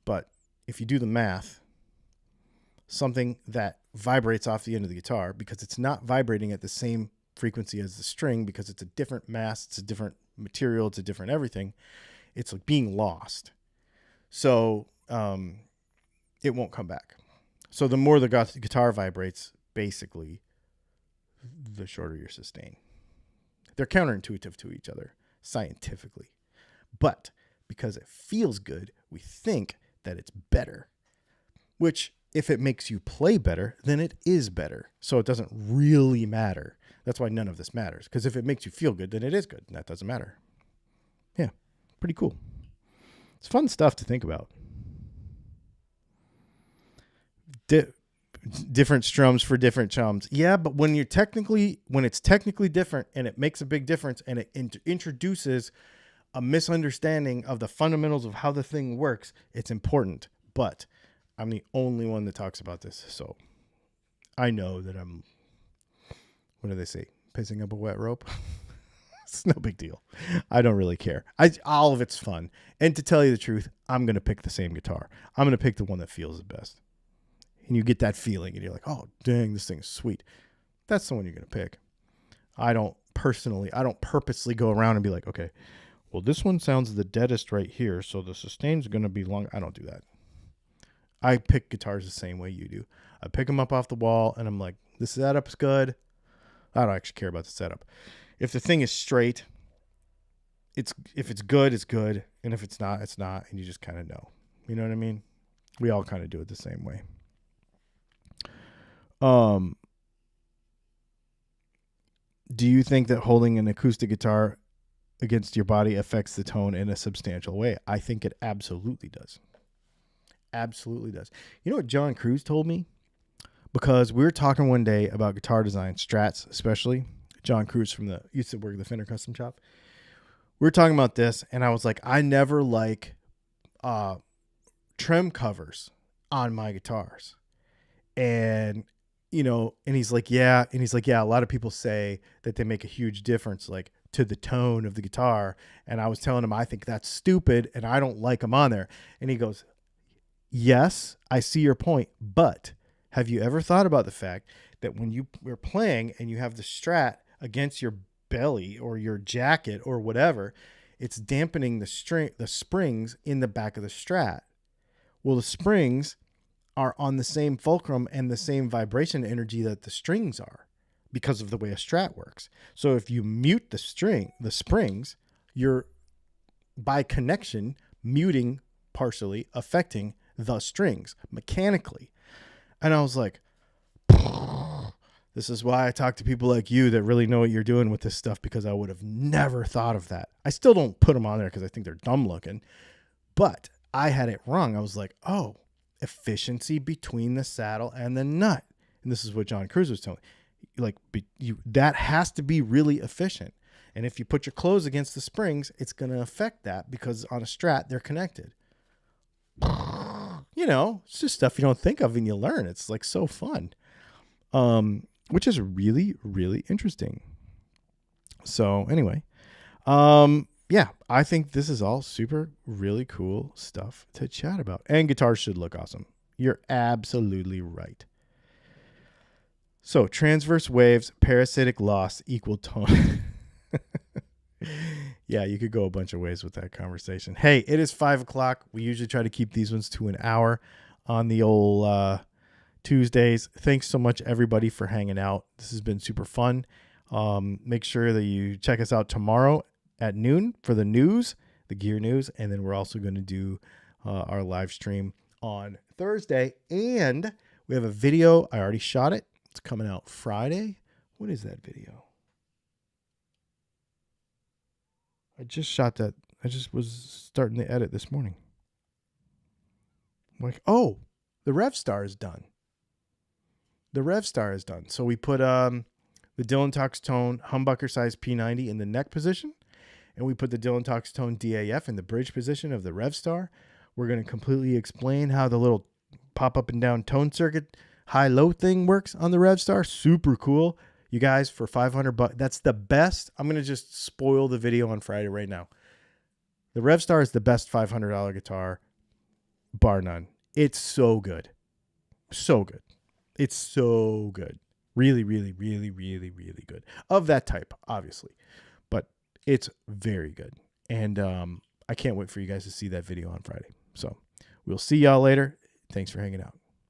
But if you do the math, something that vibrates off the end of the guitar, because it's not vibrating at the same frequency as the string, because it's a different mass, it's a different material, it's a different everything, it's like being lost. So it won't come back. So the more the guitar vibrates, basically, the shorter your sustain. They're counterintuitive to each other scientifically. But because it feels good, we think that it's better. Which, if it makes you play better, then it is better. So it doesn't really matter. That's why none of this matters. Because if it makes you feel good, then it is good. And that doesn't matter. Yeah, pretty cool. It's fun stuff to think about. Different strums for different chums. Yeah, but when it's technically different and it makes a big difference and it introduces a misunderstanding of the fundamentals of how the thing works, it's important. But I'm the only one that talks about this, so I know that I'm, what do they say? Pissing up a wet rope. It's no big deal. I don't really care. All of it's fun. And to tell you the truth, I'm going to pick the same guitar. I'm going to pick the one that feels the best. And you get that feeling and you're like, oh, dang, this thing's sweet. That's the one you're going to pick. I don't purposely go around and be like, okay, well, this one sounds the deadest right here, so the sustain's going to be long. I don't do that. I pick guitars the same way you do. I pick them up off the wall and I'm like, this setup's good. I don't actually care about the setup. If the thing is straight, if it's good, it's good. And if it's not, it's not. And you just kind of know. You know what I mean? We all kind of do it the same way. Do you think that holding an acoustic guitar against your body affects the tone in a substantial way? I think it absolutely does. Absolutely does. You know what John Cruz told me? Because we were talking one day about guitar design, Strats especially. John Cruz used to work at the Fender Custom Shop. We were talking about this, and I was like, I never like trim covers on my guitars. And, and he's like, yeah. And he's like, yeah, a lot of people say that they make a huge difference, like, to the tone of the guitar. And I was telling him, I think that's stupid, and I don't like them on there. And he goes, yes, I see your point, but have you ever thought about the fact that when you were playing and you have the Strat against your belly or your jacket or whatever, it's dampening the springs in the back of the Strat. Well, the springs are on the same fulcrum and the same vibration energy that the strings are because of the way a Strat works. So if you mute the springs, you're by connection muting, partially affecting the strings mechanically. And I was like, this is why I talk to people like you that really know what you're doing with this stuff, because I would have never thought of that. I still don't put them on there because I think they're dumb looking, but I had it wrong. I was like, oh, efficiency between the saddle and the nut. And this is what John Cruz was telling me. Like, that has to be really efficient. And if you put your clothes against the springs, it's going to affect that, because on a Strat, they're connected. It's just stuff you don't think of and you learn. It's like so fun. Which is really, really interesting. So anyway, yeah, I think this is all super, really cool stuff to chat about. And guitars should look awesome. You're absolutely right. So transverse waves, parasitic loss, equal tone. Yeah, you could go a bunch of ways with that conversation. Hey, it is 5:00. We usually try to keep these ones to an hour on the old Tuesdays. Thanks so much, everybody, for hanging out. This has been super fun. Make sure that you check us out tomorrow at noon for the news, the gear news. And then we're also going to do our live stream on Thursday. And we have a video. I already shot it. It's coming out Friday. What is that video? I just shot that. I just was starting to edit this morning. I'm like, oh, the RevStar is done. The RevStar is done. So we put the Dylan Talks Tone humbucker size P90 in the neck position, and we put the Dylan Talks Tone DAF in the bridge position of the RevStar. We're going to completely explain how the little pop up and down tone circuit high-low thing works on the RevStar. Super cool. You guys, for $500, that's the best. I'm going to just spoil the video on Friday right now. The RevStar is the best $500 guitar, bar none. It's so good. So good. It's so good. Really, really, really, really, really good. Of that type, obviously. But it's very good. And I can't wait for you guys to see that video on Friday. So we'll see y'all later. Thanks for hanging out.